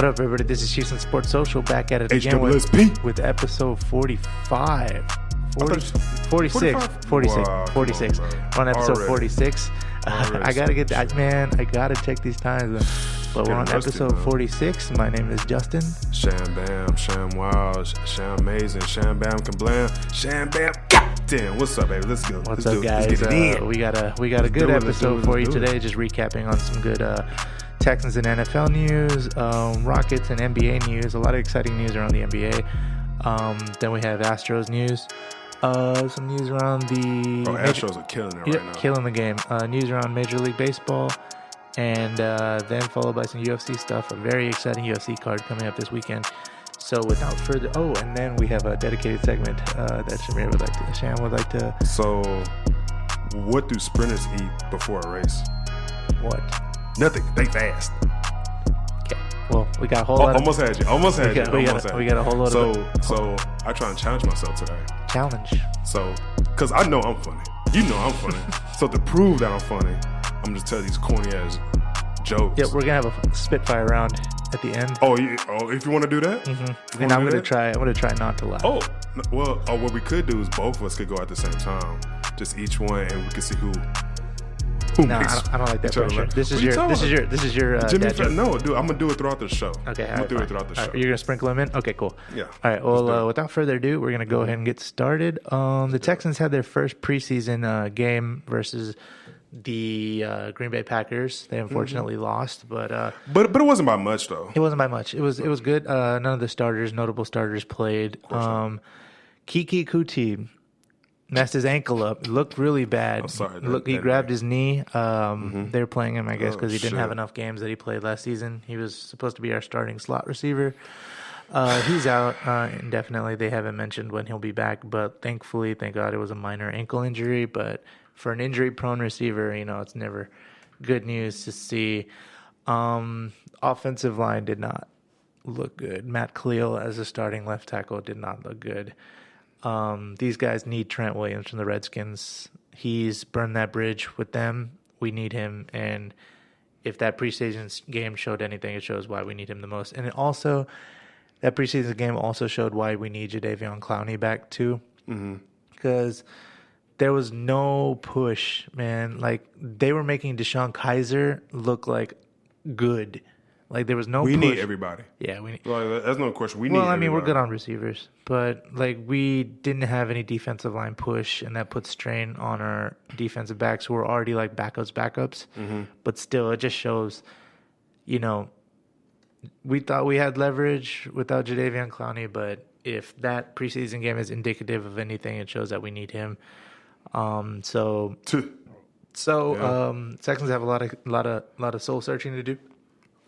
What up, everybody? This is Houston Sports Social back at it again with episode 45. 46. Wow, 46. on, we're on episode already. 46. I got to get that, man. I got to check these times. But we're on episode 46. My name is Justin. Sham Bam, Sham Wow, Sham Amazing, Sham Bam Kablam, Sham Bam. Goddamn. What's up, baby? Let's go. What's up, guys? We got a good episode for you today. Just recapping on some good Texans and NFL news, Rockets and NBA news. A lot of exciting news around the NBA. Then we have Astros news. Some news around the... Astros are killing it right now. Killing the game. News around Major League Baseball. And then followed by some UFC stuff. A very exciting UFC card coming up this weekend. So without further... Oh, and then we have a dedicated segment that Sham would like to... So, what do sprinters eat before a race? What? Nothing. They fast. Okay. Well, we got a whole lot. Almost had you. We got a whole lot of. So I try and challenge myself today. Challenge. So, because I know I'm funny. You know I'm funny. So to prove that I'm funny, I'm just tell these corny ass jokes. Yeah, we're gonna have a spitfire round at the end. Oh, if you want to do that. Mm-hmm. And I'm gonna try not to laugh. Oh, well, what we could do is both of us could go at the same time, just each one, and we could see who. No, I don't like that pressure. This is your Jimmy dad joke. No, dude, I'm gonna do it throughout the show. Okay, I'm gonna do it throughout the show. Right, you're gonna sprinkle them in. Okay, cool. Yeah. All right. Well, without further ado, we're gonna go ahead and get started. The Texans had their first preseason game versus the Green Bay Packers. They unfortunately lost, but it wasn't by much though. It wasn't by much. It was good. None of the notable starters played. Kiki Kuti messed his ankle up. It looked really bad. I'm sorry. He grabbed his knee. They were playing him, I guess, because he didn't have enough games that he played last season. He was supposed to be our starting slot receiver. He's out indefinitely. They haven't mentioned when he'll be back, but thankfully, thank God, it was a minor ankle injury. But for an injury-prone receiver, it's never good news to see. Offensive line did not look good. Matt Cleo as a starting left tackle did not look good. These guys need Trent Williams from the Redskins. He's burned that bridge with them. We need him. And if that preseason game showed anything, it shows why we need him the most. And that preseason game also showed why we need Jadeveon Clowney back too. Because there was no push, man. Like, they were making Deshaun Kaiser look like good. Like, there was no push. We need everybody. Yeah, we need. Like, that's no question. We need everybody. We're good on receivers. But, we didn't have any defensive line push, and that puts strain on our defensive backs who are already, backups. But still, it just shows, we thought we had leverage without Jadeveon Clowney, but if that preseason game is indicative of anything, it shows that we need him. Texans have a lot of soul searching to do.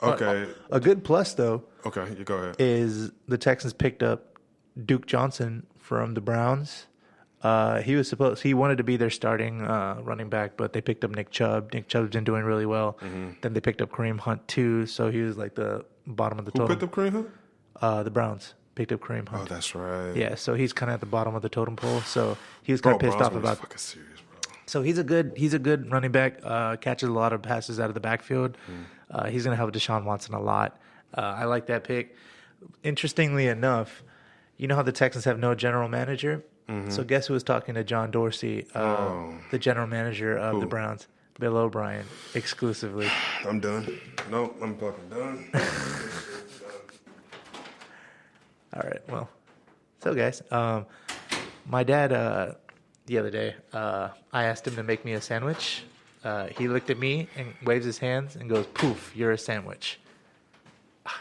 Okay. A good plus, though. Okay, you go ahead. Is the Texans picked up Duke Johnson from the Browns. He wanted to be their starting running back, but they picked up Nick Chubb. Nick Chubb's been doing really well. Then they picked up Kareem Hunt too, so he was like the bottom of the totem. Who picked up Kareem Hunt? The Browns picked up Kareem Hunt. Oh, that's right. Yeah, so he's kind of at the bottom of the totem pole. So he was kind of pissed off about. Fucking serious, bro. So he's a good running back. Catches a lot of passes out of the backfield. He's going to help Deshaun Watson a lot. I like that pick. Interestingly enough, you know how the Texans have no general manager? So guess who was talking to John Dorsey, the general manager of the Browns? Bill O'Brien, exclusively. I'm done. No, I'm fucking done. All right, well. So, guys, my dad, the other day, I asked him to make me a sandwich. He looked at me and waves his hands and goes, "Poof, you're a sandwich."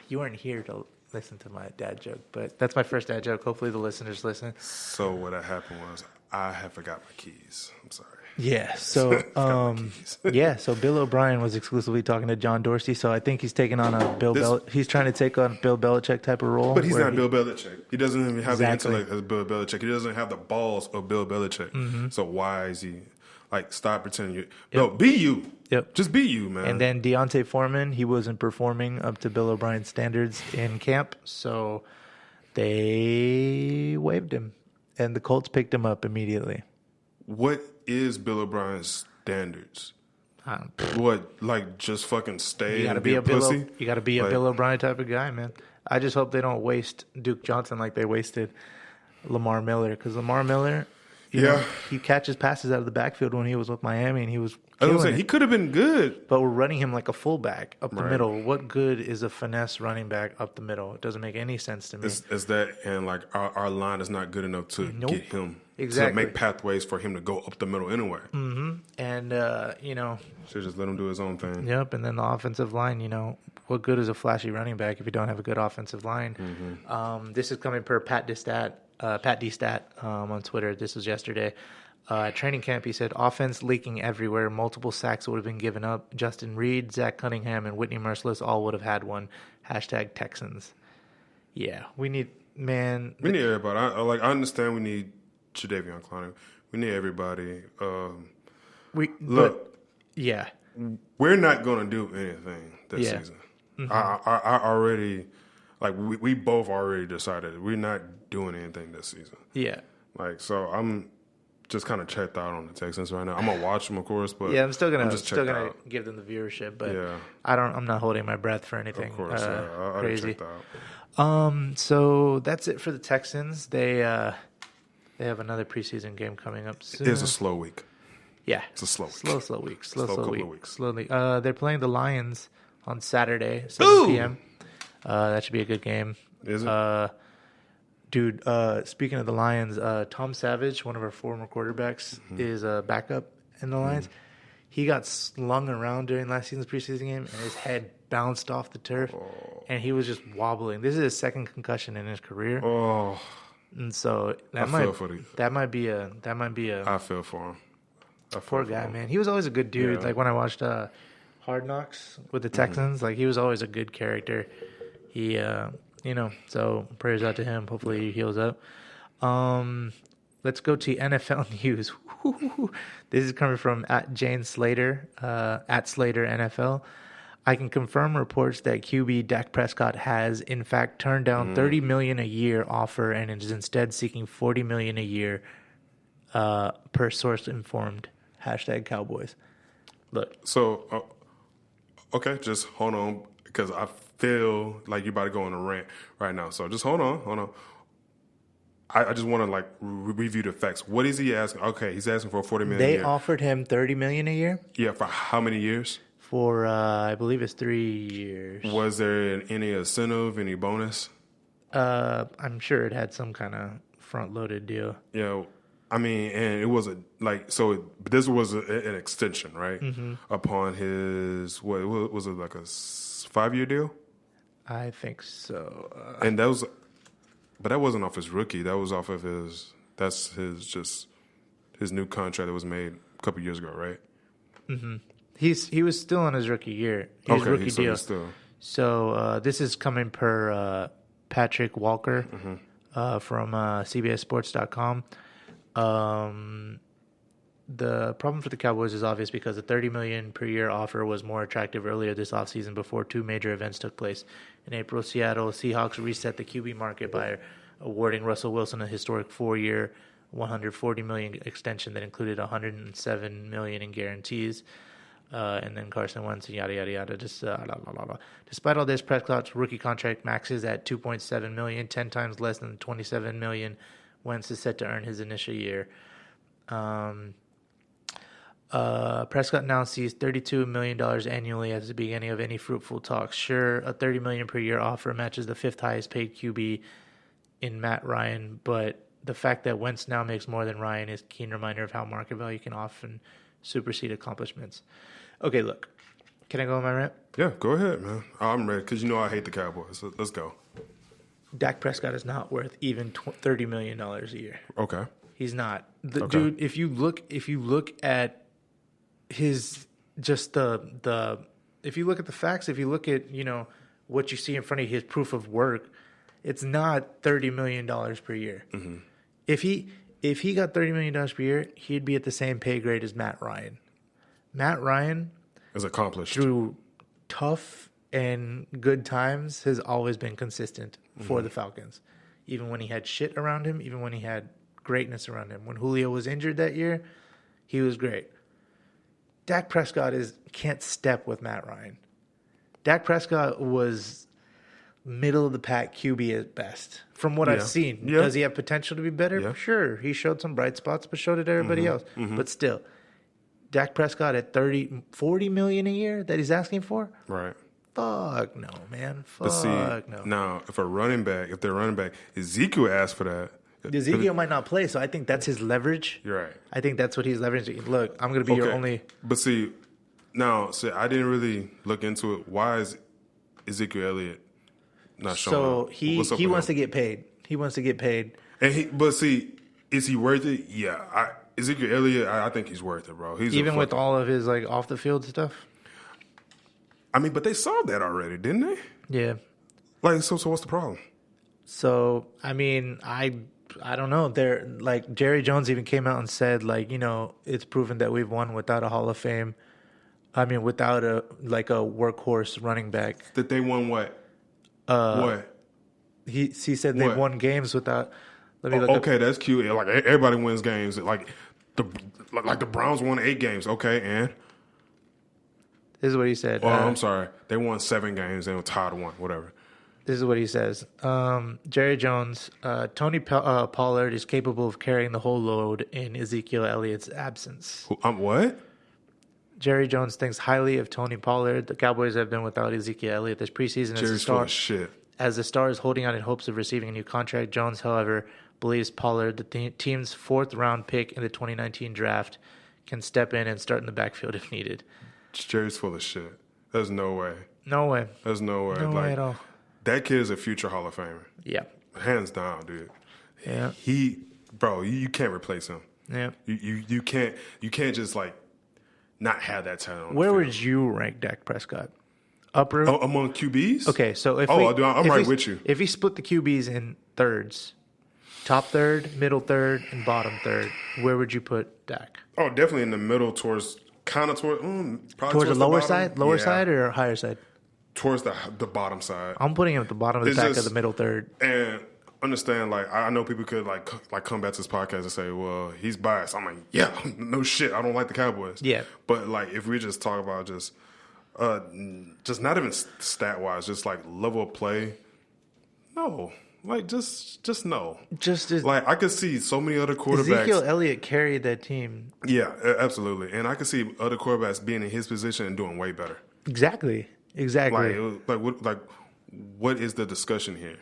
You weren't here to listen to my dad joke, but that's my first dad joke. Hopefully the listeners listen. So what had happened was I had forgot my keys. I'm sorry. Yeah. So so Bill O'Brien was exclusively talking to John Dorsey. So I think he's taking on he's trying to take on Bill Belichick type of role. But he's not Bill Belichick. He doesn't even have the intellect as Bill Belichick. He doesn't have the balls of Bill Belichick. So why is he stop pretending you? No, be you. Yep. Just be you, man. And then Deontay Foreman, he wasn't performing up to Bill O'Brien's standards in camp, so they waived him, and the Colts picked him up immediately. What is Bill O'Brien's standards? What, like, just fucking stay You got to and be be a a pussy? You got to be a Bill O'Brien type of guy, man. I just hope they don't waste Duke Johnson like they wasted Lamar Miller, because Lamar Miller, you know, he catches passes out of the backfield when he was with Miami, and he was killing it. He could have been good. But we're running him like a fullback up the middle. What good is a finesse running back up the middle? It doesn't make any sense to me. It's that, and like our line is not good enough to get him. Exactly. To make pathways for him to go up the middle anyway. Mm-hmm. And, you know. Should just let him do his own thing. Yep. And then the offensive line, you know, what good is a flashy running back if you don't have a good offensive line? Mm-hmm. This is coming per Pat Destat on Twitter. This was yesterday. At training camp, he said, offense leaking everywhere. Multiple sacks would have been given up. Justin Reed, Zach Cunningham, and Whitney Merciless all would have had one. # Texans. Yeah, we need, man. We need everybody. I understand we need Jadeveon Clowney. We need everybody. Yeah. We're not going to do anything this season. Mm-hmm. I already, like, we both already decided we're not doing anything this season. Yeah. Like, so I'm just kind of checked out on the Texans right now. I'm gonna watch them, of course, but I'm still gonna give them the viewership. But I'm not holding my breath for anything. Of course, I crazy. checked out. So that's it for the Texans. They have another preseason game coming up soon. It is a slow week. Yeah, it's a slow week. Slow week. Slowly. They're playing the Lions on Saturday, 7 p.m. That should be a good game. Is it? Dude, speaking of the Lions, Tom Savage, one of our former quarterbacks, is a backup in the Lions. He got slung around during last season's preseason game, and his head bounced off the turf, and he was just wobbling. This is his second concussion in his career. Oh, and so that might be a. I feel for him. Poor guy, man. He was always a good dude. Yeah. Like when I watched Hard Knocks with the Texans, like he was always a good character. He. You know, so prayers out to him. Hopefully he heals up. Let's go to NFL news. This is coming from @Jane Slater, @Slater NFL. I can confirm reports that QB Dak Prescott has, in fact, turned down $30 million a year offer and is instead seeking $40 million a year, per source informed. # Cowboys. Look. So, okay, just hold on, because I feel like you're about to go on a rant right now. So just hold on. I just want to like review the facts. What is he asking? Okay, he's asking for $40 million. They offered him $30 million a year. Yeah, for how many years? For I believe it's 3 years. Was there any incentive, any bonus? I'm sure it had some kind of front-loaded deal. Yeah, I mean, and it was this was an extension, right? Mm-hmm. Upon his what was it, like a 5-year deal? I think so. And that was, but that wasn't off his rookie. That was off of his new contract that was made a couple years ago, right? Mm-hmm. He was still on his rookie year. Rookie deal. So this is coming per Patrick Walker from CBSSports.com. The problem for the Cowboys is obvious because the $30 million per year offer was more attractive earlier this offseason before two major events took place. In April, Seattle Seahawks reset the QB market by awarding Russell Wilson a historic 4-year, $140 million extension that included $107 million in guarantees. And then Carson Wentz, yada, yada, yada. Despite all this, Prescott's rookie contract maxes at $2.7 million, 10 times less than the $27 million Wentz is set to earn his initial year. Prescott now sees $32 million annually at the beginning of any fruitful talks. Sure, a $30 million per year offer matches the fifth highest paid QB in Matt Ryan, but the fact that Wentz now makes more than Ryan is a keen reminder of how market value can often supersede accomplishments. Okay, look. Can I go on my rant? Yeah, go ahead, man. I'm ready because you know I hate the Cowboys. So let's go. Dak Prescott is not worth even $30 million a year. Okay. He's not. Dude, if you look at his just the if you look at the facts, if you look at, you know, what you see in front of his proof of work, it's not $30 million per year. Mm-hmm. If he got $30 million per year, he'd be at the same pay grade as Matt Ryan. Matt Ryan is accomplished through tough and good times, has always been consistent for the Falcons. Even when he had shit around him, even when he had greatness around him. When Julio was injured that year, he was great. Dak Prescott can't step with Matt Ryan. Dak Prescott was middle of the pack QB at best, from what I've seen. Yeah. Does he have potential to be better? Yeah. Sure. He showed some bright spots, but so did everybody else. But still, Dak Prescott at $40 million a year that he's asking for? Right. Fuck no, man. But see, no. now, if their running back, Ezekiel asked for that. Ezekiel might not play, so I think that's his leverage. You're right. I think that's what he's leveraging. Look, I'm going to be your only... But see, I didn't really look into it. Why is Ezekiel Elliott not showing up? So he wants to get paid. He wants to get paid. But see, is he worth it? Yeah. Ezekiel Elliott, I think he's worth it, bro. He's even with all of his like off the field stuff. I mean, but they solved that already, didn't they? Yeah. Like, so what's the problem? So I mean, I don't know. They're like Jerry Jones even came out and said like, you know, it's proven that we've won without a Hall of Fame. I mean, without a workhorse running back. That they won what? What? He said they won games without. Let me look okay, that's cute. Like everybody wins games. Like the Browns won 8 games. Okay, and this is what he said. Oh, I'm sorry. They won 7 games. They were tied 1. Whatever. This is what he says. Jerry Jones, Tony Pollard is capable of carrying the whole load in Ezekiel Elliott's absence. What? Jerry Jones thinks highly of Tony Pollard. The Cowboys have been without Ezekiel Elliott this preseason as a star. Shit. As the star is holding out in hopes of receiving a new contract, Jones, however, believes Pollard, the team's 4th-round pick in the 2019 draft, can step in and start in the backfield if needed. Jerry's full of shit. There's no way. No way. There's no way. No way at all. That kid is a future Hall of Famer. Yeah. Hands down, dude. Yeah. You can't replace him. Yeah. You can't just like not have that talent on Where the field. would you rank Dak Prescott? Upper? Among QBs? Okay, so if I'm right with you. If he split the QBs in thirds, top third, middle third, and bottom third, where would you put Dak? Oh, definitely in the middle towards the lower side? Lower side or higher side? Towards the bottom side. I'm putting him at the bottom of the back of the middle third. And understand, like, I know people could like come back to this podcast and say, well, he's biased. I'm like, yeah, no shit. I don't like the Cowboys. Yeah. But like, if we just talk about just not even stat wise, just like level of play, no. Like, just no. Like, I could see so many other quarterbacks. Ezekiel Elliott carried that team. Yeah, absolutely. And I could see other quarterbacks being in his position and doing way better. Exactly. What is the discussion here?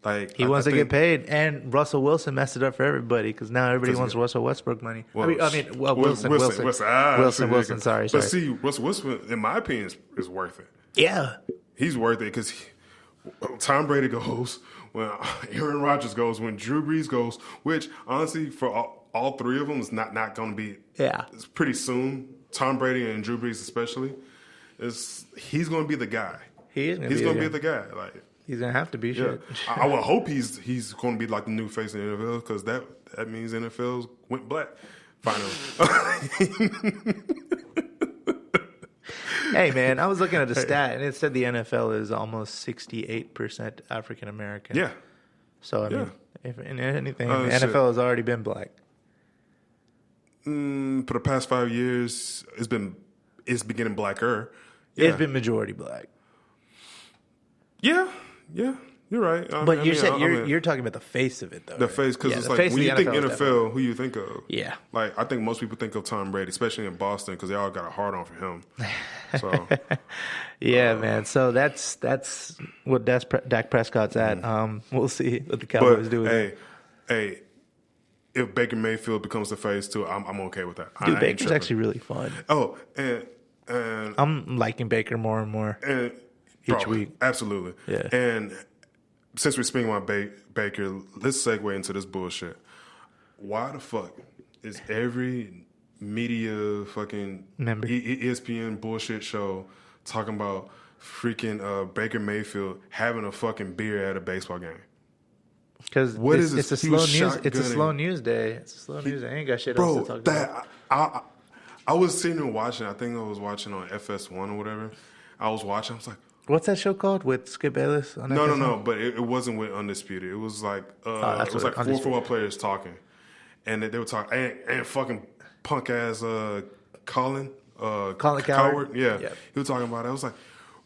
Like, he wants to get paid, and Russell Wilson messed it up for everybody because now everybody wants Russell Westbrook money. Wilson. Sorry. But see, Russell Wilson, in my opinion, is worth it. Yeah, he's worth it because Tom Brady goes, when Aaron Rodgers goes, when Drew Brees goes, which honestly for all 3 of them is not going to be. Yeah, it's pretty soon. Tom Brady and Drew Brees especially, he's going to be the guy. He's going to be the guy. Like. He's gonna have to be. Yeah. Shit. I would hope he's going to be like the new face of the NFL because that means NFL went black finally. Hey man, I was looking at the stat and it said the NFL is almost 68% African American. Yeah. So I mean, if in anything, the NFL has already been black. For the past 5 years, it's beginning blacker. Yeah. It's been majority black. Yeah, you're right. You're talking about the face of it, though. The face, because it's like when you think NFL, who you think of? Yeah. Like, I think most people think of Tom Brady, especially in Boston, because they all got a hard on for him. So, yeah, man. So that's what Dak Prescott's at. We'll see what the Cowboys do with it. Hey, if Baker Mayfield becomes the face too, I'm okay with that. Dude, Baker's actually really fun. Oh, and I'm liking Baker more and more. Each week. Absolutely. Yeah. And since we're speaking about Baker, let's segue into this bullshit. Why the fuck is every media fucking ESPN bullshit show talking about freaking BakerMayfield having a fucking beer at a baseball game? Because it's a slow news. It's a slow news day. It's a slow news day. I ain't got shit else to talk about. I was sitting there watching. I think I was watching on FS1 or whatever. I was watching. I was like, what's that show called with Skip Bayless? On No. But it wasn't with Undisputed. It was like 4 football players talking, and they were talking and fucking punk ass Colin Colin Cowherd? Yeah. Yep. He was talking about it. I was like,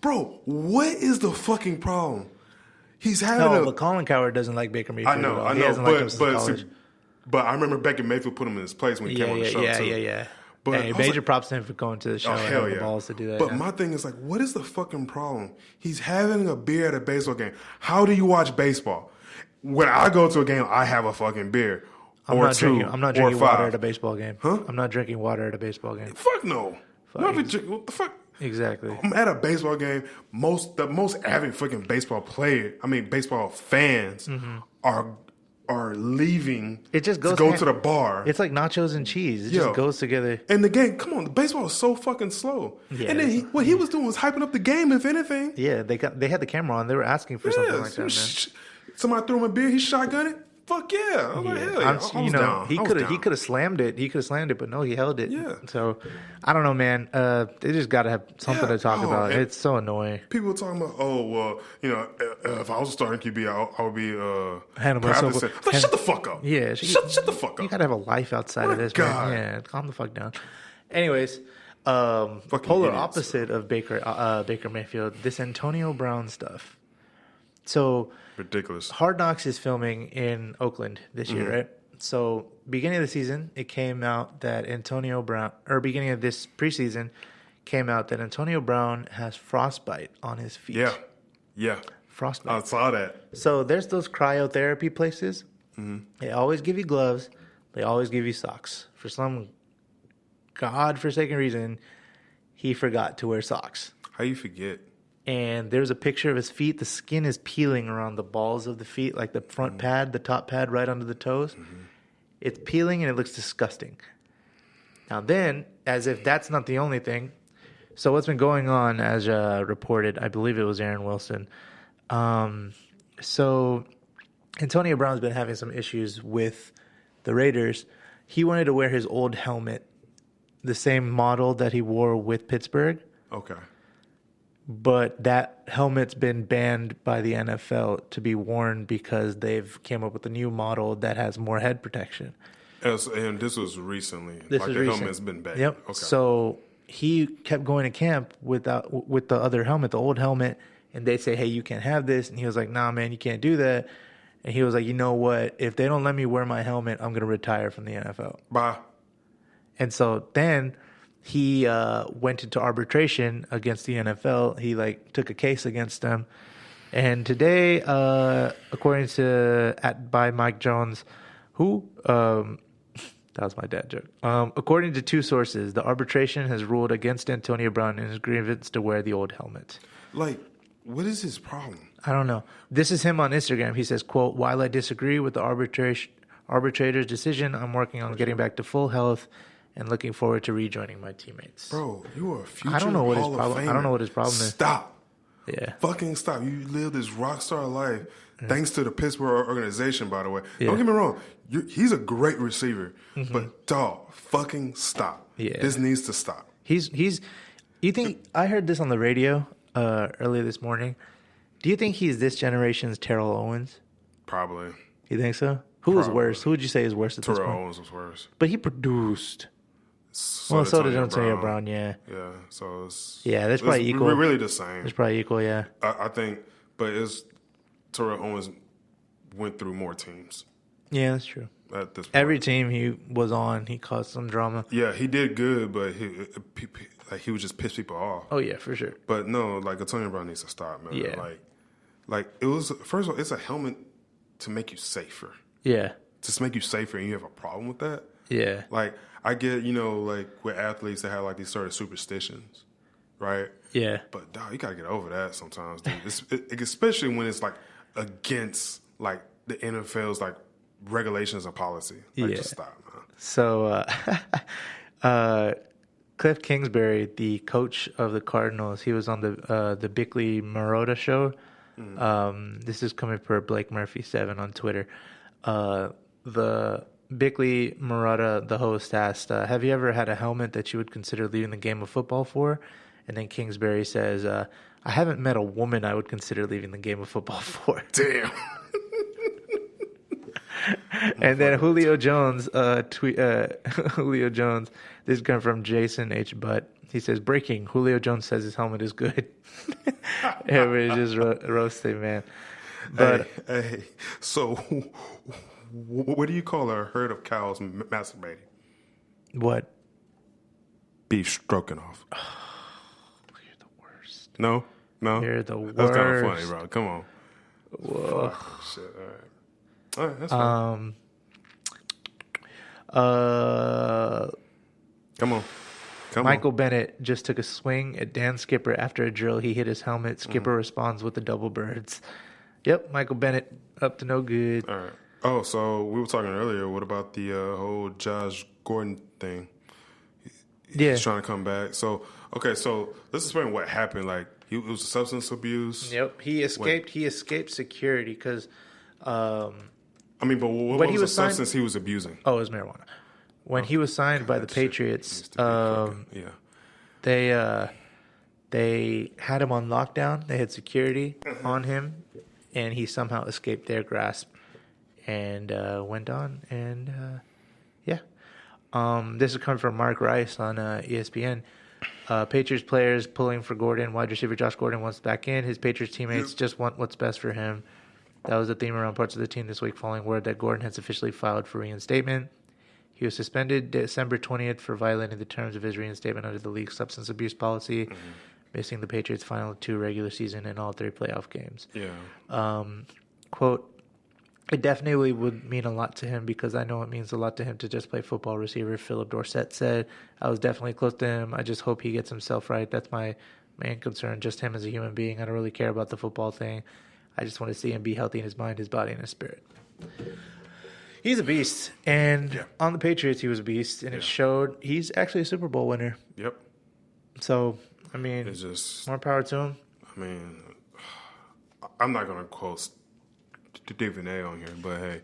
bro, what is the fucking problem? He's having but Colin Cowherd doesn't like Baker Mayfield. I know, He hasn't liked him since college. But I remember Baker Mayfield put him in his place when he came on the show too. Yeah. But hey, major props to him for going to the show and having the balls to do that. But my thing is like, what is the fucking problem? He's having a beer at a baseball game. How do you watch baseball? When I go to a game, I have a fucking beer. I'm not drinking water at a baseball game. Huh? I'm not drinking water at a baseball game. Fuck no. What the fuck? Exactly. I'm at a baseball game. The most avid fucking baseball fans are leaving it just goes to go to the bar. It's like nachos and cheese. It just goes together. And the game, come on, the baseball is so fucking slow. Yeah, and then what he was doing was hyping up the game, if anything. Yeah, they had the camera on. They were asking for something like that, man. Somebody threw him a beer, he shotgunned it. Fuck yeah. I was like, hell yeah. I was down. He could have slammed it. But no, he held it. Yeah. So, I don't know, man. They just got to have something to talk about. It's so annoying. People were talking about, if I was a starting QB, I would be proud to say, shut the fuck up. Yeah. Shut the fuck up. You got to have a life outside of this, God. man. Yeah, calm the fuck down. Anyways, polar opposite of Baker Mayfield, this Antonio Brown stuff. So ridiculous. Hard Knocks is filming in Oakland this year, right? So beginning of the season, it came out that beginning of this preseason, came out that Antonio Brown has frostbite on his feet. Yeah. Frostbite. I saw that. So there's those cryotherapy places. They always give you gloves. They always give you socks. For some godforsaken reason, he forgot to wear socks. How you forget? And there's a picture of his feet. The skin is peeling around the balls of the feet, like the front pad, the top pad right under the toes. It's peeling and it looks disgusting. Now then, as if that's not the only thing, so what's been going on, as reported, I believe it was Aaron Wilson. So Antonio Brown's been having some issues with the Raiders. He wanted to wear his old helmet, the same model that he wore with Pittsburgh. Okay. But that helmet's been banned by the NFL to be worn because they've came up with a new model that has more head protection. And this was recently. The helmet's been banned. Yep. Okay. So he kept going to camp with the other helmet, the old helmet, and they'd say, hey, you can't have this. And he was like, nah, man, you can't do that. And he was like, you know what? If they don't let me wear my helmet, I'm going to retire from the NFL. Bye. And so then he went into arbitration against the NFL. He took a case against them. And today, according to by Mike Jones, that was my dad joke. According to two sources, the arbitration has ruled against Antonio Brown in his grievance to wear the old helmet. What is his problem? I don't know. This is him on Instagram. He says, quote, while I disagree with the arbitrator's decision, I'm working on getting back to full health and looking forward to rejoining my teammates. Bro, you are a future I don't know what his Hall problem. of Famer. I don't know what his problem is. Stop. Yeah. Fucking stop. You live this rock star life thanks to the Pittsburgh organization, by the way. Yeah. Don't get me wrong. He's a great receiver. But, dog, fucking stop. Yeah. This needs to stop. You think, I heard this on the radio earlier this morning. Do you think he's this generation's Terrell Owens? Probably. You think so? Who was worse? Who would you say is worse at this point? Terrell Owens was worse. But he produced. So did Antonio Brown, yeah. Yeah, so it's... Yeah, that's probably equal. We're really the same. It's probably equal, yeah. I think, but Terrell Owens went through more teams. Yeah, that's true. At this point. Every team he was on, he caused some drama. Yeah, he did good, but he would just piss people off. Oh, yeah, for sure. But no, Antonio Brown needs to stop, man. Yeah. It was, first of all, it's a helmet to make you safer. Yeah. Just make you safer, and you have a problem with that? Yeah. I get, with athletes that have these certain superstitions, right? Yeah. But dog, you gotta get over that sometimes, dude. Especially when it's against the NFL's regulations and policy. Just stop, man. So, Cliff Kingsbury, the coach of the Cardinals, he was on the Bickley Marotta show. This is coming for Blake Murphy 7 on Twitter. The Bickley Marotta, the host, asked, have you ever had a helmet that you would consider leaving the game of football for? And then Kingsbury says, I haven't met a woman I would consider leaving the game of football for. Damn. And then Julio Jones, Julio Jones, this is coming from Jason H. Butt. He says, breaking, Julio Jones says his helmet is good. Everybody's just roasting, man. But hey, so what do you call a herd of cows masturbating? what? Beef stroganoff. You're the worst. No? You're the worst. That's kind of funny, bro. Come on. Whoa. Fuck, shit. All right, that's fine. Come on. Michael Bennett just took a swing at Dan Skipper after a drill. He hit his helmet. Skipper responds with the double birds. Yep, Michael Bennett up to no good. All right. Oh, so we were talking earlier. What about the whole Josh Gordon thing? He's trying to come back. So let's explain what happened. Like, it was substance abuse. Yep, he escaped. He escaped security because. But what was the substance he was abusing? Oh, it was marijuana. When he was signed by the Patriots, they had him on lockdown. They had security on him, and he somehow escaped their grasp and went on. And this is coming from Mark Rice on ESPN. Patriots players pulling for Gordon. Wide receiver Josh Gordon wants back in. His Patriots teammates just want what's best for him. That was the theme around parts of the team this week following word that Gordon has officially filed for reinstatement. He was suspended December 20th for violating the terms of his reinstatement under the league's substance abuse policy, missing the Patriots' final 2 regular season and all 3 playoff games. Yeah. Quote, it definitely would mean a lot to him because I know it means a lot to him to just play football, receiver Philip Dorsett said. I was definitely close to him. I just hope he gets himself right. That's my main concern, just him as a human being. I don't really care about the football thing. I just want to see him be healthy in his mind, his body, and his spirit. He's a beast. And on the Patriots, he was a beast. And it showed he's actually a Super Bowl winner. Yep. So, it's just more power to him. I'm not going to quote David A on here, but hey,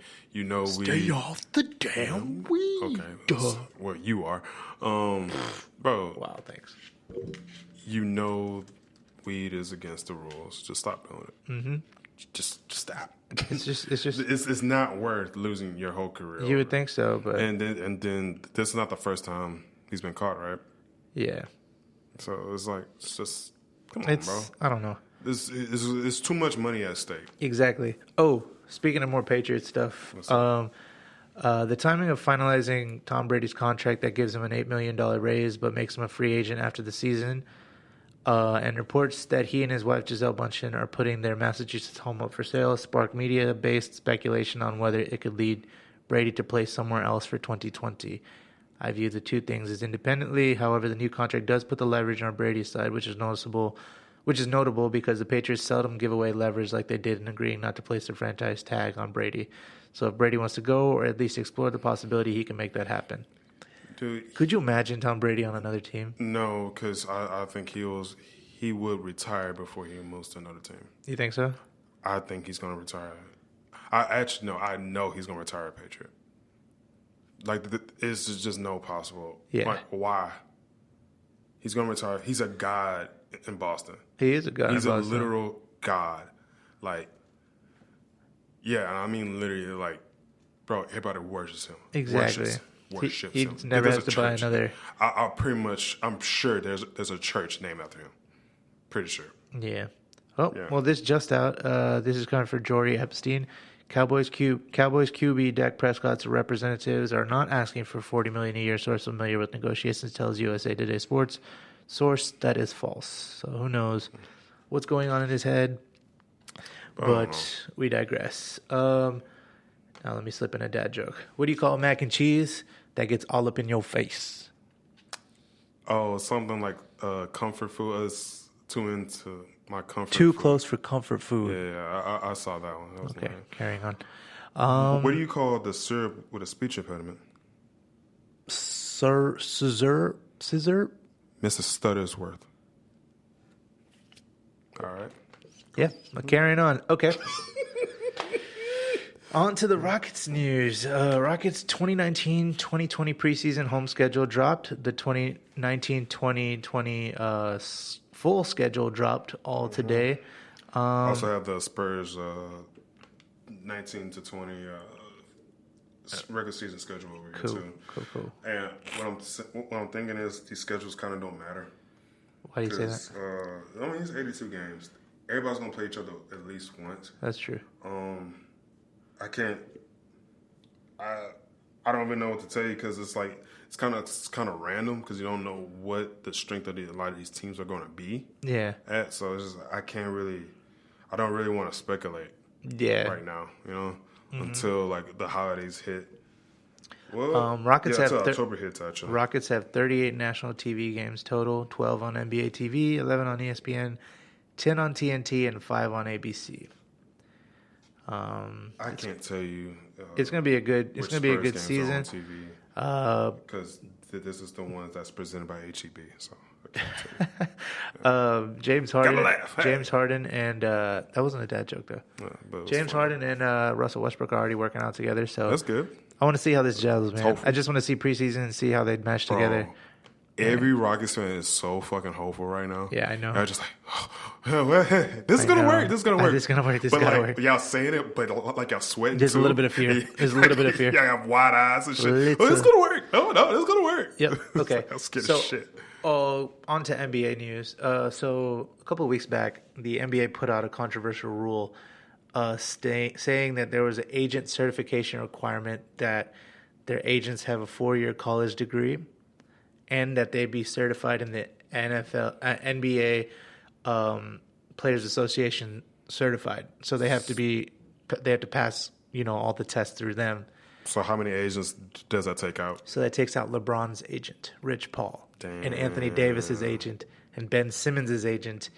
Stay off the damn weed. Okay. Well, you are. Bro. Wow, thanks. Weed is against the rules. Just stop doing it. Mm-hmm. Just stop. It's not worth losing your whole career. You would think so, but and then this is not the first time he's been caught, right? Yeah. So it's like just come on, bro. I don't know. It's too much money at stake. Exactly. Oh, speaking of more Patriots stuff, the timing of finalizing Tom Brady's contract that gives him an $8 million raise but makes him a free agent after the season. And reports that he and his wife Gisele Bundchen are putting their Massachusetts home up for sale sparked media-based speculation on whether it could lead Brady to play somewhere else for 2020. I view the two things as independently. However, the new contract does put the leverage on Brady's side, which is notable because the Patriots seldom give away leverage like they did in agreeing not to place the franchise tag on Brady. So if Brady wants to go or at least explore the possibility, he can make that happen. Dude, could you imagine Tom Brady on another team? No, because I think he would retire before he moves to another team. You think so? I think he's going to retire. I know he's going to retire a Patriot. Like, it's just no possible. Yeah. Like, why? He's going to retire. He's a god in Boston. He is a god in Boston. He's a literal god. Like, yeah, I mean literally, like, bro, everybody worships him. Exactly. Worships he him. Never has to buy another. I'm sure there's a church named after him. Pretty sure. Yeah. Oh, yeah. Well, this just out. This is coming for Jory Epstein. Cowboys QB Dak Prescott's representatives are not asking for $40 million a year. Source familiar with negotiations tells USA Today Sports. Source, that is false. So who knows what's going on in his head? But we digress. Now let me slip in a dad joke. What do you call mac and cheese that gets all up in your face? Oh, something like comfort food. Is too into my comfort Too food. close for comfort food. Yeah, I saw that one. That was okay, nice. Carrying on. What do you call the syrup with a speech impediment? Scissor? Mrs. Stuttersworth. All right. Yeah, carrying on. Okay. On to the Rockets news. Rockets 2019-2020 preseason home schedule dropped. The 2019-2020 full schedule dropped all today. Also have the Spurs 19 to 20 regular season schedule over here Cool, too. cool. And what I'm thinking is these schedules kind of don't matter. Why do you say that? I mean, it's 82 games. Everybody's gonna play each other at least once. That's true. I can't. I don't even know what to tell you because it's like it's kind of random because you don't know what the strength of a lot of these teams are going to be. Yeah. So it's just, I don't really want to speculate. Yeah. Right now, until like the holidays hit. Well, Rockets have October hits actually. Rockets have 38 national TV games total, 12 on NBA TV, 11 on ESPN, 10 on TNT, and 5 on ABC. I can't tell you. It's gonna be a good. It's gonna be a good season. Because this is the one that's presented by HEB. So I can't tell you. James Harden. Gotta laugh. James Harden and that wasn't a dad joke though. James Harden and Russell Westbrook are already working out together. So that's good. I want to see how this gels, man. Hopefully. I just want to see preseason and see how they mesh together. Every Rockets fan is so fucking hopeful right now. Yeah, I know. They're just like, this is gonna work. This is gonna work. This is gonna work. This but gotta like, work. y'all saying it, but like y'all sweating. There's too. a little bit of fear. There's a little bit of fear. Y'all have wide eyes and shit. Little. Oh, this is gonna work. Oh no, this is gonna work. Yep. Okay. I'm scared of shit. On to NBA news. So a couple of weeks back, the NBA put out a controversial rule saying that there was an agent certification requirement that their agents have a 4-year college degree and that they be certified in the NBA Players Association certified. So they have to pass, all the tests through them. So how many agents does that take out? So that takes out LeBron's agent, Rich Paul, and Anthony Davis's agent, and Ben Simmons' agent.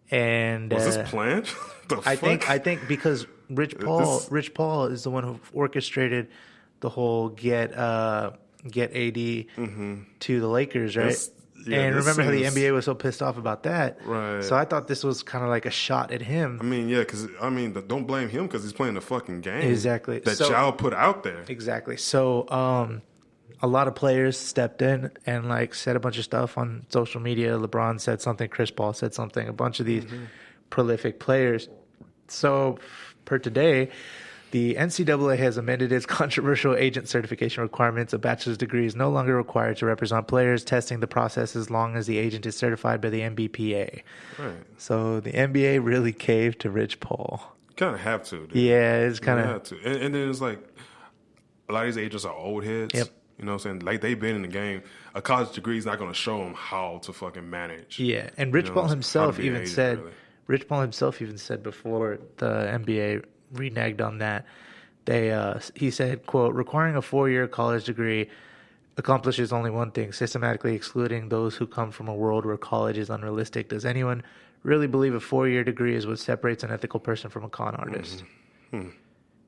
And was this planned? I think because Rich Paul is the one who orchestrated the whole get AD to the Lakers, right? And remember how the NBA was so pissed off about that, right? So I thought this was kind of like a shot at him. I mean, yeah, because don't blame him because he's playing the fucking game exactly that y'all put out there. Exactly. So a lot of players stepped in and like said a bunch of stuff on social media. LeBron said something, Chris Paul said something, a bunch of these prolific players. So per today, the NCAA has amended its controversial agent certification requirements. A bachelor's degree is no longer required to represent players, testing the process as long as the agent is certified by the NBPA. Right. So the NBA really caved to Rich Paul. Kind of have to. Dude. Yeah, it's kind of have to. And then it's like a lot of these agents are old heads. Yep. You know what I'm saying? Like they've been in the game. A college degree is not going to show them how to fucking manage. Yeah, and Rich Paul himself even said. Really. Rich Paul himself even said before the NBA reneged on that. He said, quote, requiring a 4-year college degree accomplishes only one thing, systematically excluding those who come from a world where college is unrealistic. Does anyone really believe a 4-year degree is what separates an ethical person from a con artist?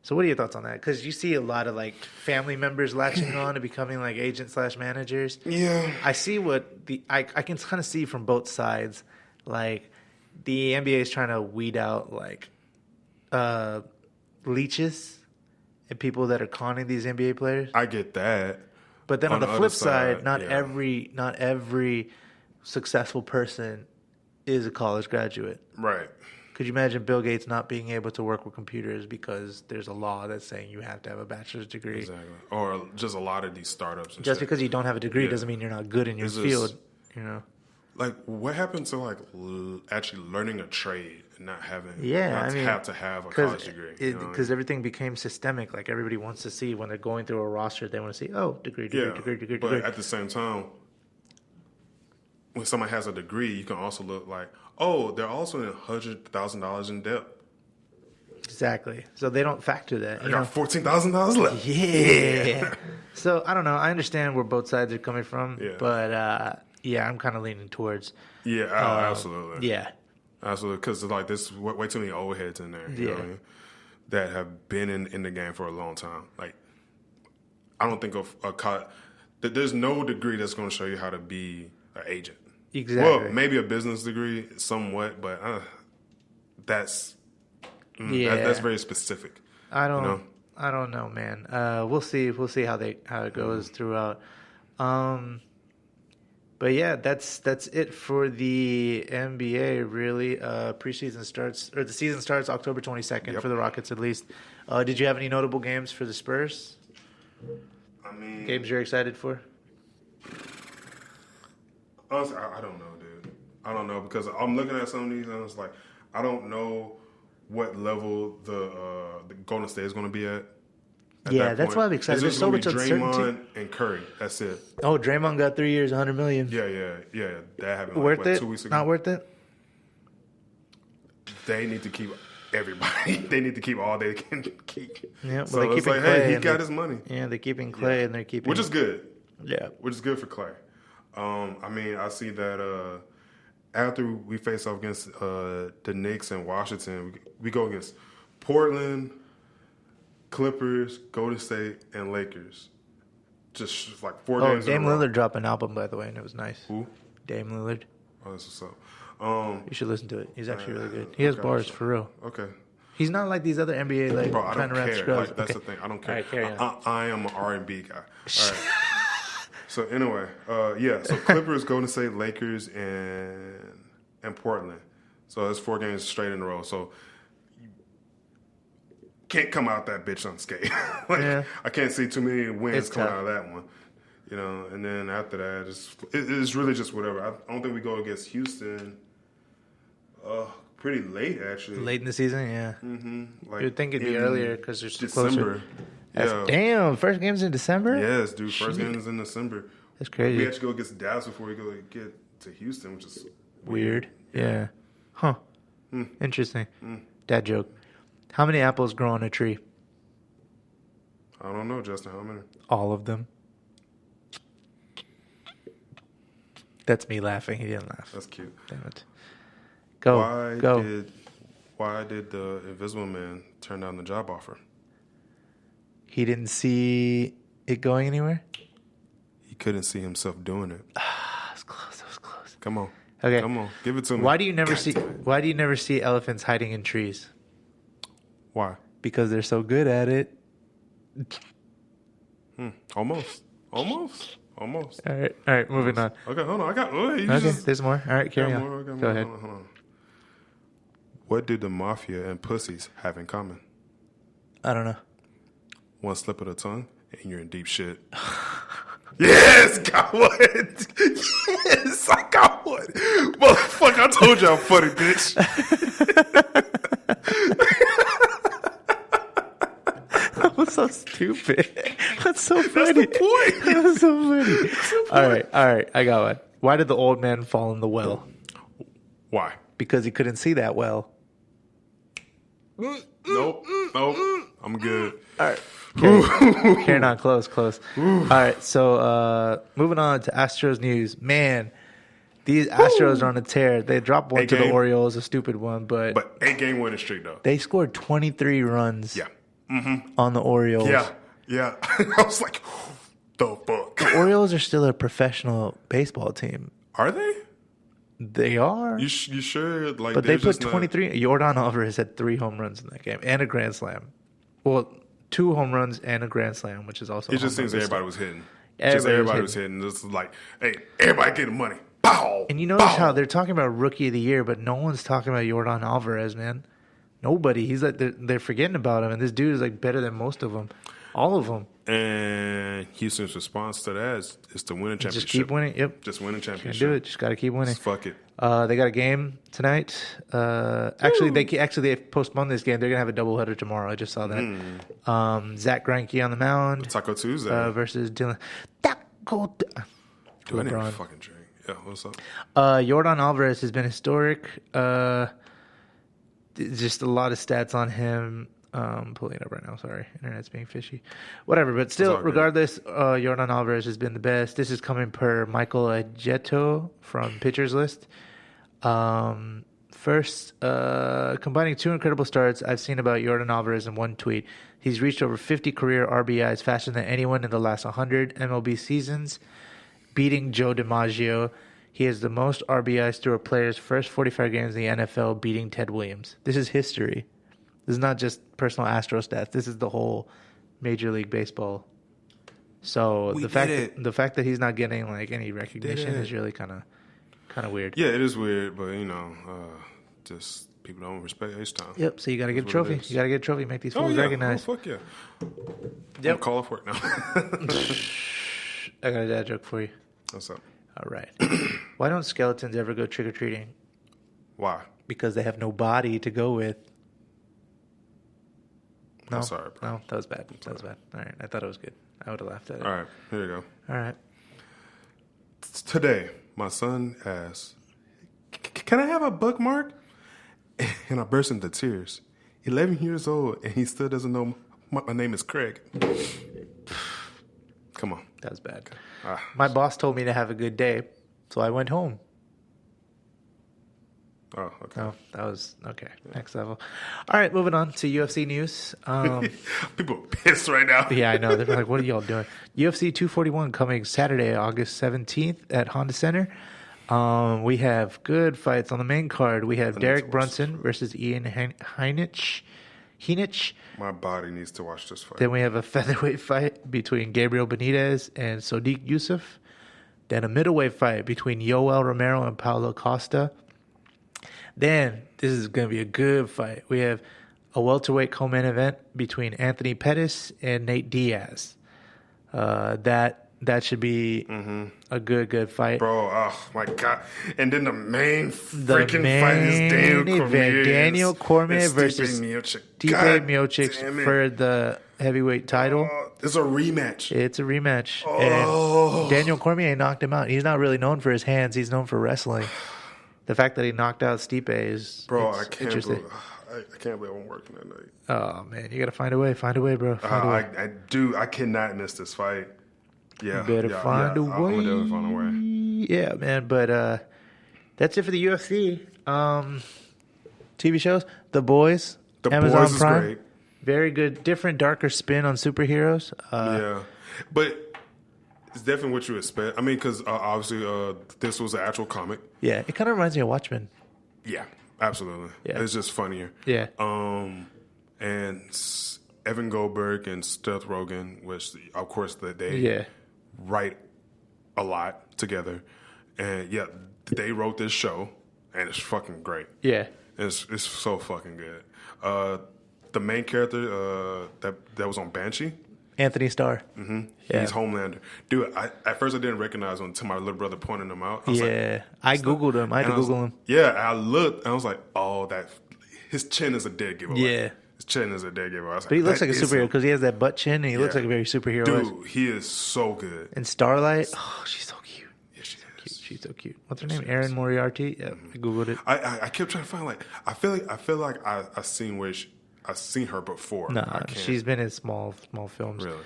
So what are your thoughts on that? Because you see a lot of like family members latching on to becoming like agent/managers. Yeah. I see I can kind of see from both sides. Like the NBA is trying to weed out like leeches and people that are conning these NBA players. I get that. But then on the flip side, not every successful person is a college graduate. Right. Could you imagine Bill Gates not being able to work with computers because there's a law that's saying you have to have a bachelor's degree? Exactly. Or just a lot of these startups. Just because you don't have a degree doesn't mean you're not good in your field. Like, what happened to like actually learning a trade and not having have to have a college degree? Because everything became systemic. Like everybody wants to see when they're going through a roster, they want to see degree. But at the same time, when someone has a degree, you can also look like, they're also in $100,000 in debt. Exactly. So they don't factor that. I got $14,000 left. Yeah. So I don't know. I understand where both sides are coming from, but I'm kind of leaning towards. Yeah, absolutely. Yeah, absolutely. Because like there's way too many old heads in there. You know what I mean? That have been in the game for a long time. Like I don't think of there's no degree that's going to show you how to be an agent. Exactly. Well, maybe a business degree, somewhat, but that's very specific. I don't know, man. We'll see how it goes throughout. But yeah, that's it for the NBA. Really, the season starts October 22nd for the Rockets at least. Did you have any notable games for the Spurs? I mean, Games you're excited for? Honestly, I don't know, dude. I don't know because I'm looking at some of these and it's like I don't know what level the Golden State is going to be at. Yeah, that's why I'm excited. There's so much uncertainty. Draymond and Curry. That's it. Oh, Draymond got 3 years, $100 million. Yeah. That happened Worth it? 2 weeks ago. Not worth it? They need to keep everybody. They need to keep all they can keep. Yeah, well, so they it's keeping like, Clay. hey, he got his money. Yeah, they're keeping Clay and they're keeping... Which is good. Yeah. Which is good for Clay. I mean, I see that after we face off against the Knicks and Washington, we go against Portland, Clippers, Golden State, and Lakers. Just like 4 games Dame in a row. Lillard dropped an album, by the way, and it was nice. Who? Dame Lillard. Oh, that's what's up. You should listen to it. He's actually really good. He has bars, for real. Okay. He's not like these other NBA, like, Bro, I trying don't to rap care. scrubs. Like, that's the thing. I don't care. All right, carry on. I am an R&B guy. All right. So anyway, so Clippers, Golden State, Lakers, and Portland. So it's 4 games straight in a row. So you can't come out that bitch unscathed. I can't see too many wins coming out of that one. You know, and then after that, it's really just whatever. I don't think we go against Houston. Pretty late actually. Late in the season, yeah. Mm-hmm. Like you'd think it'd be earlier because there's December. Closer. Damn, first game's in December? Yes, dude. First game's in December. That's crazy. We actually go against Dallas before we go get to Houston, which is weird. Yeah. Huh. Interesting. Dad joke. How many apples grow on a tree? I don't know, Justin. How many? All of them. That's me laughing. He didn't laugh. That's cute. Damn it. Go. Why did the Invisible Man turn down the job offer? He didn't see it going anywhere? He couldn't see himself doing it. It was close. It was close. Come on. Okay. Come on. Give it to me. Why do you never see elephants hiding in trees? Why? Because they're so good at it. Almost. All right, moving on. Okay, hold on. There's more. All right, carry on. Go ahead. Hold on. What do the mafia and pussies have in common? I don't know. One slip of the tongue, and you're in deep shit. Yes, got one. Yes, I got one. Motherfucker, I told you I'm funny, bitch. That was so stupid. That's so funny. That's the point. That was so funny. All right. I got one. Why did the old man fall in the well? Why? Because he couldn't see that well. Nope. I'm good. All right. Carrying on. Close. All right. So moving on to Astros news. Man, these Astros are on a tear. They dropped one to the Orioles, a stupid one, but 8-game winning streak though. They scored 23 runs. Yeah. On the Orioles. Yeah. I was like, the fuck. The Orioles are still a professional baseball team. Are they? They are. You sure? Like, but they put 23. Jordan Alvarez had 3 home runs in that game and a grand slam. Well, 2 home runs and a grand slam, which is also. It just seems everybody was hitting. Everybody was hitting. It's like, hey, everybody getting money. Pow. And you notice how they're talking about Rookie of the Year, but no one's talking about Jordan Alvarez, man. Nobody. He's like they're forgetting about him, and this dude is like better than most of them, all of them. And Houston's response to that is to win a championship. Just keep winning. Yep. Just win a championship. Can't do it. Just got to keep winning. Just fuck it. They got a game tonight. Actually, they postponed this game. They're gonna have a doubleheader tomorrow. I just saw that. Zach Greinke on the mound. Taco Tuesday versus Dylan. Taco. Do I need a fucking drink? Yeah. What's up? Jordan Alvarez has been historic. Just a lot of stats on him. Pulling it up right now. Sorry, internet's being fishy. Whatever, but still, regardless, Jordan Alvarez has been the best. This is coming per Michael Ajeto from Pitchers List. First, combining 2 incredible starts I've seen about Jordan Alvarez in one tweet. He's reached over 50 career RBIs faster than anyone in the last 100 MLB seasons, beating Joe DiMaggio. He has the most RBIs through a player's first 45 games in the NFL, beating Ted Williams. This is history. This is not just personal Astro stats. This is the whole Major League Baseball. So the fact that he's not getting like any recognition is really kind of weird. Yeah, it is weird, but just People don't respect H-Town. Yep. So you got to get a trophy. You got to get a trophy. Make these fools recognized. Oh, fuck yeah. Yep. I'm call off work now. I got a dad joke for you. What's up? All right. Why don't skeletons ever go trick-or-treating? Why? Because they have no body to go with. No, I'm sorry, bro. No, that was bad. That was bad. All right. I thought it was good. I would have laughed at it. All right. Here you go. All right. Today, my son asked, can I have a bookmark? And I burst into tears. 11 years old, and he still doesn't know my name is Craig. Come on. That was bad. Okay. My boss told me to have a good day, so I went home. Oh, okay. Oh, that was okay. Next level. All right, moving on to UFC news. People are pissed right now. Yeah, I know. They're like, what are y'all doing? UFC 241 coming Saturday, August 17th at Honda Center. We have good fights on the main card. We have Derek Brunson versus Ian Heinisch. My body needs to watch this fight. Then we have a featherweight fight between Gabriel Benitez and Sodiq Yusuff. Then a middleweight fight between Yoel Romero and Paulo Costa. Then, this is going to be a good fight. We have a welterweight co-main event between Anthony Pettis and Nate Diaz. That should be a good fight. Bro, oh my God. And then the main freaking fight is Daniel Cormier versus Stipe Miocic for the heavyweight title. It's a rematch. It's a rematch. Oh. And Daniel Cormier knocked him out. He's not really known for his hands. He's known for wrestling. The fact that he knocked out Stipe is I can't believe I won't work that night. Oh man, you gotta find a way. Find a way, bro. I do. I cannot miss this fight. Yeah, you better find a way. I'm gonna definitely find a way. Yeah, man. But that's it for the UFC. TV shows. The Boys. Amazon Boys is Prime. great. Very good, different, darker spin on superheroes. Yeah, but it's definitely what you expect. I mean, because obviously this was an actual comic. Yeah, it kind of reminds me of Watchmen. Yeah, absolutely. Yeah. It's just funnier. Yeah. And Evan Goldberg and Seth Rogen, which of course they write a lot together, and yeah, they wrote this show, and it's fucking great. Yeah. It's so fucking good. The main character that was on Banshee, Anthony Starr. Mm-hmm. Yeah. He's Homelander. Dude, at first I didn't recognize him until my little brother pointed him out. I Googled him. I had to Google him. Yeah, I looked and I was like, oh, his chin is a dead giveaway. Yeah. His chin is a dead giveaway. But he looks like a superhero because he has that butt chin and he looks like a very superhero. Dude, he is so good. And Starlight, oh, she's so cute. Yeah, she is. She's so cute. What's her name? Erin Moriarty? Yeah, I Googled it. I kept trying to find, I feel like I've seen her before. Nah, she's been in small films. Really?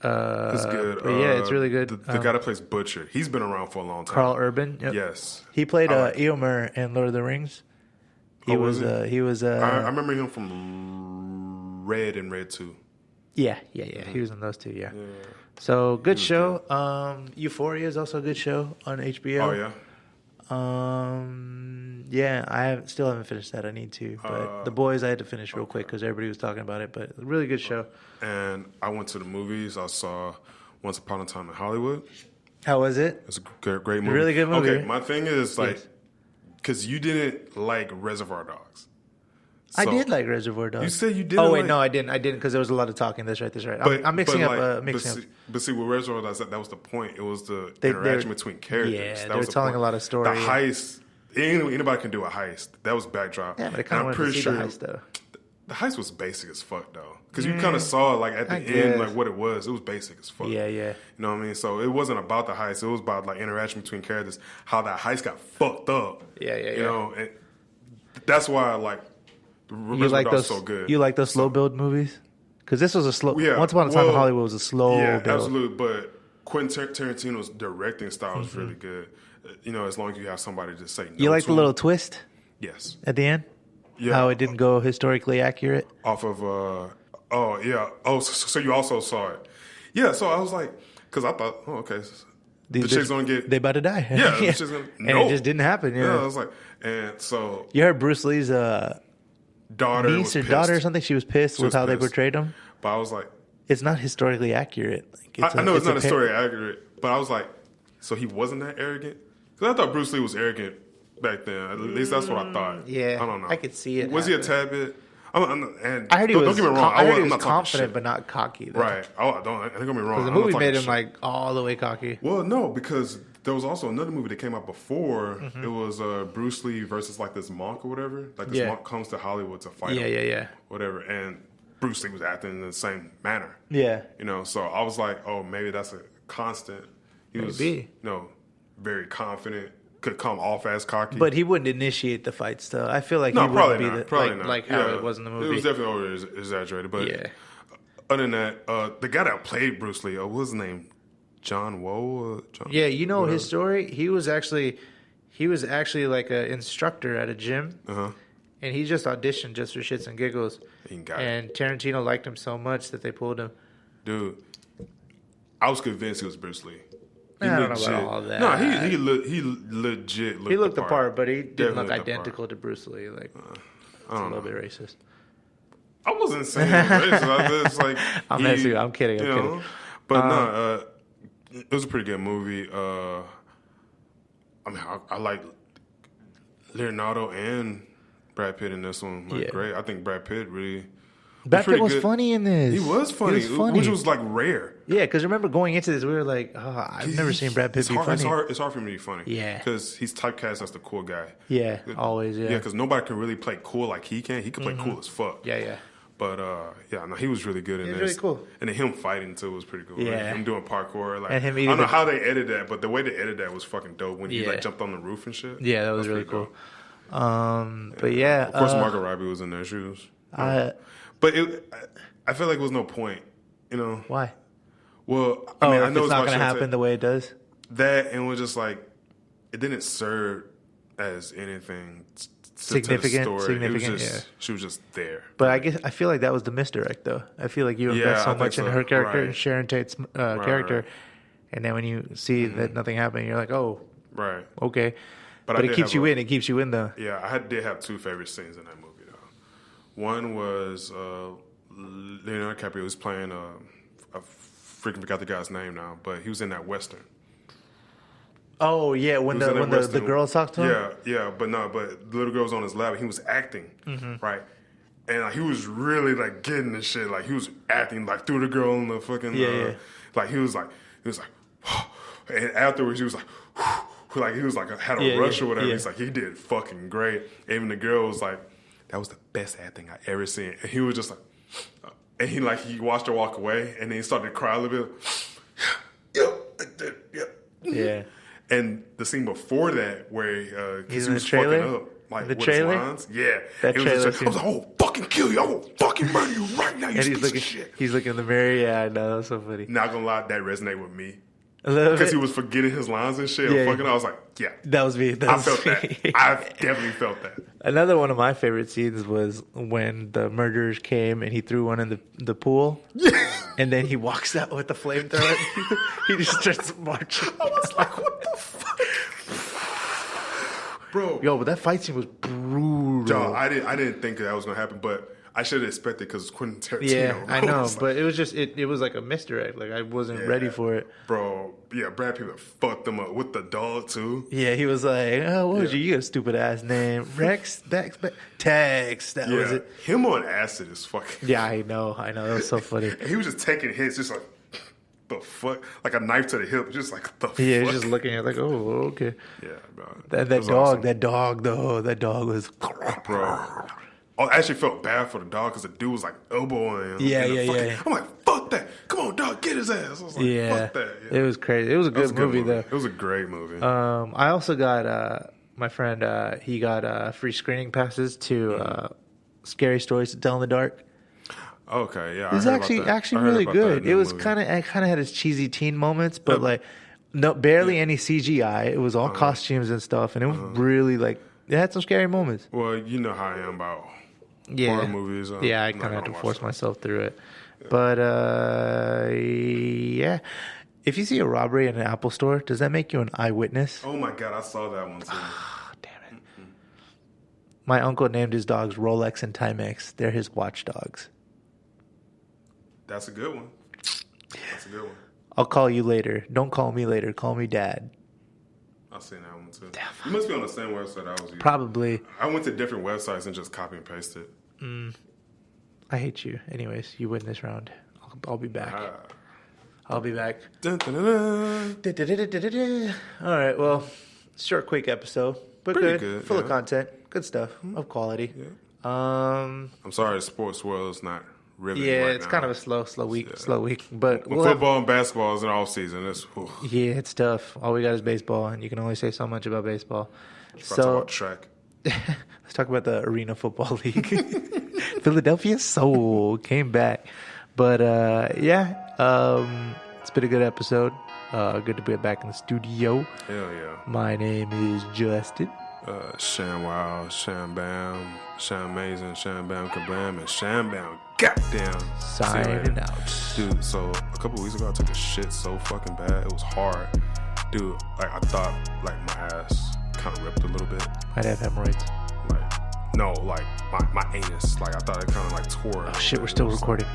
It's good. But yeah, it's really good. The guy that plays Butcher, he's been around for a long time. Carl Urban. Yep. Yes. He played Eomer in Lord of the Rings. He was. I remember him from Red and Red 2. Yeah. He was in those two. Yeah. So good show. Euphoria is also a good show on HBO. Oh yeah. Yeah, I still haven't finished that. I need to. But The Boys, I had to finish real quick because everybody was talking about it. But a really good show. And I went to the movies. I saw Once Upon a Time in Hollywood. How was it? It's a great movie. Really good movie. Okay, my thing is because you didn't like Reservoir Dogs. I did like Reservoir Dogs. You said you didn't. Oh wait, no, I didn't because there was a lot of talking. That's right. I'm mixing up. But see, with Reservoir Dogs, that was the point. It was the interaction between characters. Yeah, they were telling a lot of story. The heist. Anybody can do a heist. That was backdrop. Yeah, but I kind of wanted to see the heist though. The heist was basic as fuck though, because you kind of saw at the end what it was. It was basic as fuck. Yeah. You know what I mean? So it wasn't about the heist. It was about interaction between characters. How that heist got fucked up. Yeah. You know, and that's why you like those so good. You like those slow build movies? Because this was a slow. Yeah, Once Upon a Time in Hollywood was a slow build. Absolutely. But Quentin Tarantino's directing style is really good. You know, as long as you have somebody to say no. You like the little twist? Yes. At the end? Yeah. How it didn't go historically accurate? Off of, so you also saw it. Yeah, so I was like, because I thought, okay, the chick's going to get... They about to die. Yeah, the chick's going to... And it just didn't happen, Yeah, I was like, and so... You heard Bruce Lee's daughter niece or daughter or something? She was pissed with how they portrayed him? But I was like... It's not historically accurate. I know it's not historically accurate, but I was like, so he wasn't that arrogant? Because I thought Bruce Lee was arrogant back then. At least that's what I thought. Yeah, I don't know. I could see it. Was he a tad bit? And I heard he was. Don't get me wrong. I heard he I'm was not confident, shit. but not cocky. Though. Right. Don't get me wrong. Because the movie made him like all the way cocky. Well, no, because there was also another movie that came out before. It was Bruce Lee versus like this monk or whatever. Like this monk comes to Hollywood to fight. Yeah. Whatever, and Bruce Lee was acting in the same manner. Yeah. So I was like, oh, maybe that's a constant. He was, very confident. Could come off as cocky, but he wouldn't initiate the fights, though. I feel like no, he probably wouldn't not. be Probably not. Like how it was in the movie. It was definitely over exaggerated, but other than that, the guy that played Bruce Lee, what was his name? John Woe. Yeah, you know his story. He was actually like an instructor at a gym, and he just auditioned just for shits and giggles. And Tarantino liked him so much that they pulled him. Dude, I was convinced he was Bruce Lee. I don't know about all that. No, he legit looked. He looked the part, but he didn't look identical to Bruce Lee. Like, it's a little bit racist. I wasn't saying racist. It's like I'm messing. I'm kidding. I'm kidding. But it was a pretty good movie. I mean, I like Leonardo and Brad Pitt in this one. Great. I think Brad Pitt really. Brad Pitt was funny in this. He was funny, which was like rare. Yeah, because remember going into this, we were like, I've never seen Brad Pitt be funny. It's hard for him to be funny. Yeah. Because he's typecast as the cool guy. Yeah, always, yeah. Yeah, because nobody can really play cool like he can. He can play cool as fuck. Yeah. But, he was really good in this. He was really cool. And then him fighting, too, was pretty cool. Yeah. Like, him doing parkour. Like, and him I don't know how they edited that, but the way they edited that was fucking dope when he, jumped on the roof and shit. Yeah, that was really cool. But, yeah. Of course, Margot Robbie was in there. She was... But I feel like it was no point, Why? Well, I mean, I know it's not going to happen the way it does. That, and it was just like, it didn't serve as anything significant. To the story. It was just, she was just there. But I feel like that was the misdirect, though. I feel like you invest so much in her character and Sharon Tate's character, and then when you see that nothing happened, you're like, oh, right, okay. But it keeps you in. It keeps you in, though. Yeah, I did have two favorite scenes in that movie, though. One was Leonardo DiCaprio was playing I freaking forgot the guy's name now, but he was in that Western. Oh yeah, when the girls talked to him. Yeah, but the little girl was on his lap. And he was acting, right, and he was really like getting the shit. Like he was acting like through the girl in the fucking like he was like, and afterwards he was like he was like had a rush or whatever. He's like he did fucking great. Even the girl was like, that was the best acting I ever seen. And he was just like, and he watched her walk away, and then he started to cry a little bit. Yeah. And the scene before that, where he's he in was the trailer, fucking up, like the with trailer, his lines. Yeah, that trailer. I was like, I will fucking kill you. I will fucking murder you right now. You piece of shit. He's looking in the mirror. Yeah, I know. That's so funny. Not gonna lie, that resonated with me. Because he was forgetting his lines and shit. Yeah. I was like, yeah. That was me. I felt that. I definitely felt that. Another one of my favorite scenes was when the murderers came and he threw one in the pool. Yeah. And then he walks out with the flamethrower. He just starts marching. I was like, what the fuck? Bro. Yo, but that fight scene was brutal. Yo, I didn't think that was going to happen, but I should have expected because it's Quentin Tarantino. Yeah, I know, but it was just it was like a misdirect. Like I wasn't ready for it. Bro, yeah, Brad Pitt fucked them up with the dog too. Yeah, he was like, "Oh, what was you got a stupid ass name, Rex, Tex." That was it. Him on acid is fucking. Yeah, I know. That was so funny. And he was just taking hits, just like the fuck, like a knife to the hip, just like the fuck. Yeah, just looking at it like, oh, okay. Yeah, bro. That dog, awesome. That dog was. Bro. I actually felt bad for the dog because the dude was like elbowing him. Yeah. I'm like, fuck that. Come on, dog, get his ass. I was like, fuck that. Yeah. It was crazy. It was a good movie, though. It was a great movie. I also got, my friend, he got free screening passes to Scary Stories to Tell in the Dark. Okay, yeah. It was actually really good. It was kind of had its cheesy teen moments, but barely any CGI. It was all costumes and stuff, and it was really it had some scary moments. Well, you know how I am about horror movies. I kind of had to force myself through it. But, yeah. If you see a robbery in an Apple store, does that make you an eyewitness? Oh, my God. I saw that one, too. Damn it. Mm-hmm. My uncle named his dogs Rolex and Timex. They're his watchdogs. That's a good one. I'll call you later. Don't call me later. Call me Dad. I've seen that one too. You must be on the same website I was using. Probably. I went to different websites and just copy and pasted. I hate you. Anyways, you win this round. I'll be back. I'll be back. Dun, dun, dun, dun. All right. Well, short, quick episode, but Pretty good. good, Full yeah. of content. Good stuff of quality. Yeah. Um. I'm sorry, the sports world is not riveting. Yeah, right it's now. kind of a slow week. But When football and basketball is in off season, it's yeah, it's tough. All we got is baseball, and you can only say so much about baseball. talk about track. Let's talk about the Arena Football League. Philadelphia Soul came back. But, it's been a good episode. Good to be back in the studio. Hell yeah. My name is Justin. Sham Wow, Sham Bam, Sham Amazing, Sham Bam Kablam, and Sham Bam goddamn. Signing out. Dude, so a couple weeks ago I took a shit so fucking bad. It was hard. Dude, like I thought like my ass kind of ripped a little bit. Might have hemorrhoids. Like, no, like my anus. Like I thought it kind of like tore. Oh shit, we're still recording.